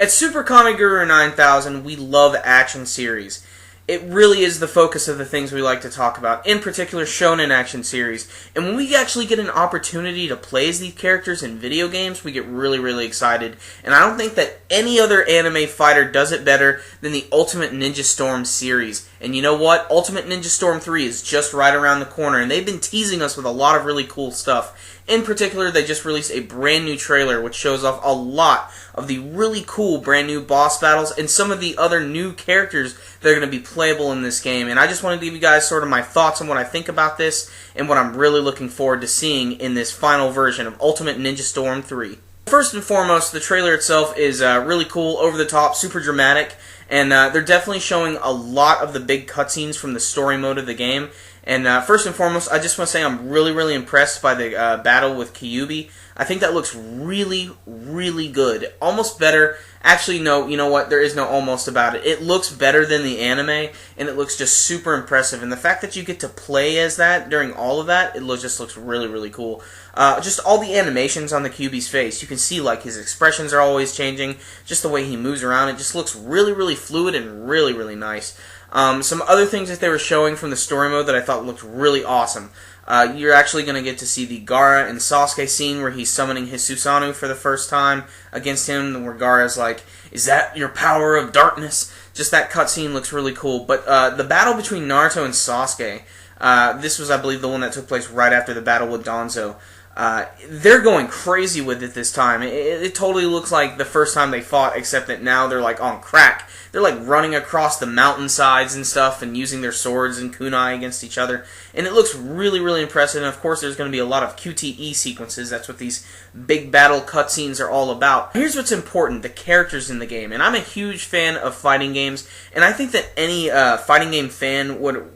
At Super Comic Guru 9000, we love action series. It really is the focus of the things we like to talk about, in particular shonen action series. And when we actually get an opportunity to play as these characters in video games, we get really, really excited. And I don't think that any other anime fighter does it better than the Ultimate Ninja Storm series. And you know what? Ultimate Ninja Storm 3 is just right around the corner, and they've been teasing us with a lot of really cool stuff. In particular, they just released a brand new trailer which shows off a lot of the really cool brand new boss battles and some of the other new characters that are going to be playable in this game. And I just wanted to give you guys sort of my thoughts on what I think about this and what I'm really looking forward to seeing in this final version of Ultimate Ninja Storm 3. First and foremost, the trailer itself is really cool, over the top, super dramatic, and they're definitely showing a lot of the big cutscenes from the story mode of the game. And first and foremost, I just want to say I'm really, really impressed by the battle with Kyuubi. I think that looks really, really good. Almost better. Actually, no, you know what? There is no almost about it. It looks better than the anime, and it looks just super impressive. And the fact that you get to play as that during all of that, just looks really, really cool. Just all the animations on the Kyuubi's face. You can see, like, his expressions are always changing. Just the way he moves around. It just looks really, really fluid and really, really nice. Some other things that they were showing from the story mode that I thought looked really awesome. You're actually going to get to see the Gaara and Sasuke scene where he's summoning his Susanoo for the first time against him, where Gaara's like, "Is that your power of darkness?" Just that cutscene looks really cool. But the battle between Naruto and Sasuke, this was, I believe, the one that took place right after the battle with Danzo. They're going crazy with it this time. It totally looks like the first time they fought, except that now they're like on crack. They're like running across the mountainsides and stuff and using their swords and kunai against each other. And it looks really, really impressive. And of course, there's going to be a lot of QTE sequences. That's what these big battle cutscenes are all about. Here's what's important, the characters in the game. And I'm a huge fan of fighting games. And I think that any fighting game fan would,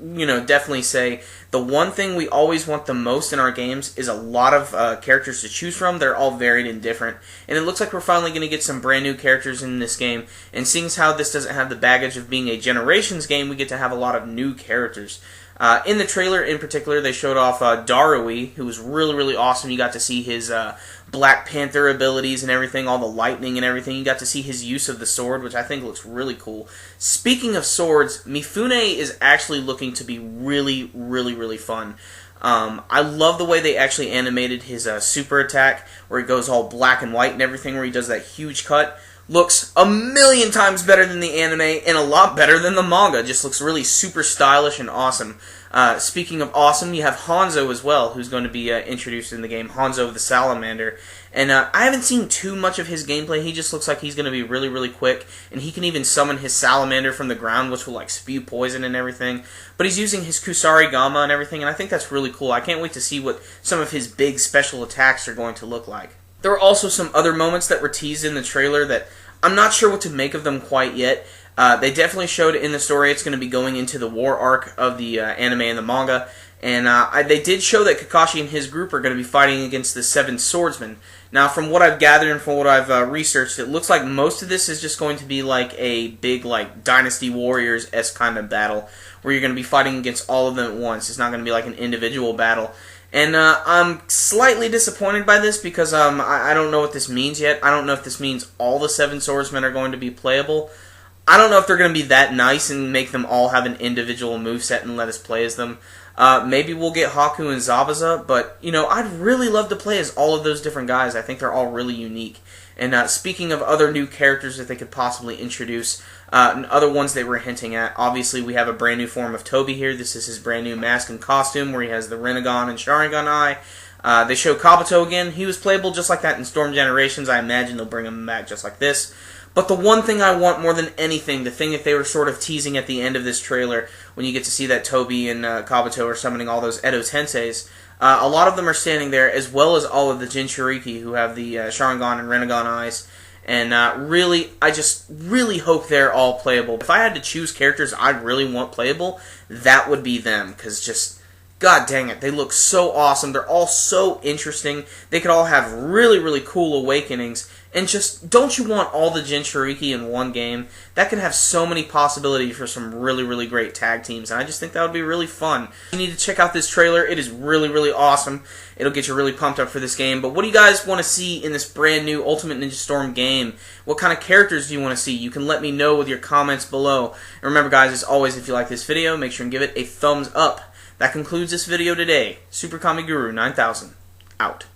definitely say the one thing we always want the most in our games is a lot of characters to choose from. They're all varied and different. And it looks like we're finally going to get some brand new characters in this game. And seeing as how this doesn't have the baggage of being a Generations game, we get to have a lot of new characters. In the trailer, in particular, they showed off Darui, who was really, really awesome. You got to see his Black Panther abilities and everything, all the lightning and everything. You got to see his use of the sword, which I think looks really cool. Speaking of swords, Mifune is actually looking to be really, really, really fun. I love the way they actually animated his super attack, where he goes all black and white and everything, where he does that huge cut. Looks a million times better than the anime, and a lot better than the manga. Just looks really super stylish and awesome. Speaking of awesome, you have Hanzo as well, who's going to be introduced in the game. Hanzo the Salamander. And I haven't seen too much of his gameplay. He just looks like he's going to be really, really quick. And he can even summon his salamander from the ground, which will like spew poison and everything. But he's using his Kusari Gama and everything, and I think that's really cool. I can't wait to see what some of his big special attacks are going to look like. There were also some other moments that were teased in the trailer that I'm not sure what to make of them quite yet. They definitely showed in the story it's going to be going into the war arc of the anime and the manga. And they did show that Kakashi and his group are going to be fighting against the Seven Swordsmen. Now, from what I've gathered and from what I've researched, it looks like most of this is just going to be like a big, like, Dynasty Warriors-esque kind of battle, where you're going to be fighting against all of them at once. It's not going to be like an individual battle. And I'm slightly disappointed by this because I don't know what this means yet. I don't know if this means all the Seven Swordsmen are going to be playable. I don't know if they're going to be that nice and make them all have an individual moveset and let us play as them. Maybe we'll get Haku and Zabuza, but, I'd really love to play as all of those different guys. I think they're all really unique. And speaking of other new characters that they could possibly introduce, and other ones they were hinting at, obviously we have a brand new form of Toby here. This is his brand new mask and costume where he has the Rinnegan and Sharingan eye. They show Kabuto again. He was playable just like that in Storm Generations. I imagine they'll bring him back just like this. But the one thing I want more than anything, the thing that they were sort of teasing at the end of this trailer, when you get to see that Toby and Kabuto are summoning all those Edo Tenseis, a lot of them are standing there, as well as all of the Jinchuriki who have the Sharingan and Rinnegan eyes. And I just really hope they're all playable. If I had to choose characters I really want playable, that would be them. Because just, god dang it, they look so awesome. They're all so interesting. They could all have really, really cool awakenings. And just, don't you want all the Jinchuriki in one game? That could have so many possibilities for some really, really great tag teams, and I just think that would be really fun. You need to check out this trailer. It is really, really awesome. It'll get you really pumped up for this game. But what do you guys want to see in this brand new Ultimate Ninja Storm game? What kind of characters do you want to see? You can let me know with your comments below. And remember, guys, as always, if you like this video, make sure and give it a thumbs up. That concludes this video today. Super Kami Guru 9000, out.